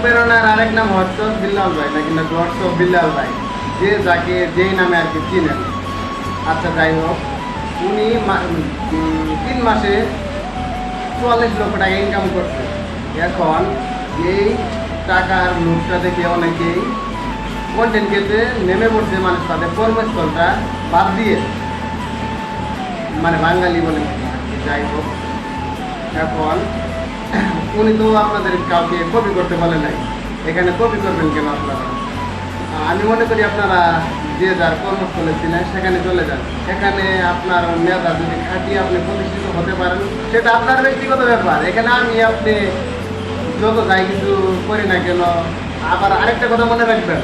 অনুপ্রেরণার আরেক নাম হোয়াটসঅ্যাপ বিল্লাল ভাই, নাকি না হোয়াটসঅ্যাপ বিল্লাল ভাই, যে যাকে যেই নামে আর কি চিনেন। আচ্ছা যাই হোক, উনি 3 মাসে 44 লক্ষ টাকা ইনকাম করছে। এখন এই টাকার লোভটা দেখে অনেকেই কন্টেন্ট ক্রিয়েটে নেমে পড়ছে, মানুষ তাদের কর্মস্থলটা বাদ দিয়ে, মানে বাঙালি বলে যাই হোক। এখন উনি তো আপনাদের কাউকে কপি করতে বলে নাই, এখানে কপি করবেন কেন আপনারা? আমি মনে করি আপনারা যে যার কর্মস্থলে ছিলেন সেখানে চলে যান। এখানে আপনার মেধা যদি খাটিয়ে আপনি প্রতিষ্ঠিত হতে পারেন, সেটা আপনার ব্যক্তিগত ব্যাপার। এখানে আমি আপনি যত যাই কিছু করি না কেন। আবার আরেকটা কথা মনে রাখবেন,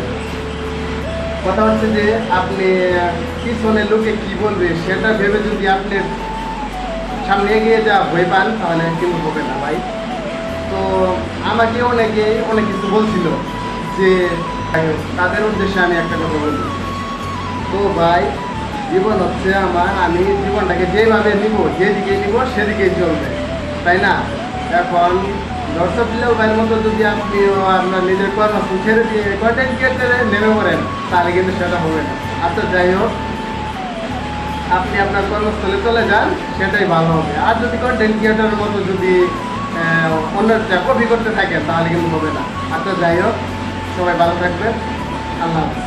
কথা হচ্ছে যে আপনি পিছনে লোকে কি বলবে সেটা ভেবে যদি আপনি সামনে এগিয়ে যা ভয় পান, তাহলে কিন্তু হবে না ভাই। তো আমাকে অনেকে অনেক কিছু বলছিল, যে তাদের উদ্দেশ্যে আমি একটা কথা বলি। তো ভাই, জীবন হচ্ছে আমার, আমি জীবনটাকে যেভাবে নিব, যেদিকে নিব সেদিকেই চলবে, তাই না? এখন দর্শক দিলেও ভাইয়ের মতো যদি আপনিও আপনার নিজের কর্মস্থল ছেড়ে দিয়ে কন্টেন্ট ক্রিয়েটারে নেমে পড়েন, তাহলে কিন্তু সেটা হবে না। আচ্ছা যাই হোক, আপনি আপনার কর্মস্থলে চলে যান, সেটাই ভালো হবে। আর যদি কন্টেন্ট ক্রিয়েটারের মতো যদি অন্যটা কপি করতে থাকেন, তাহলে কিন্তু হবে না। আচ্ছা যাই হোক, সবাই ভালো থাকবেন। আল্লাহ হাফেজ।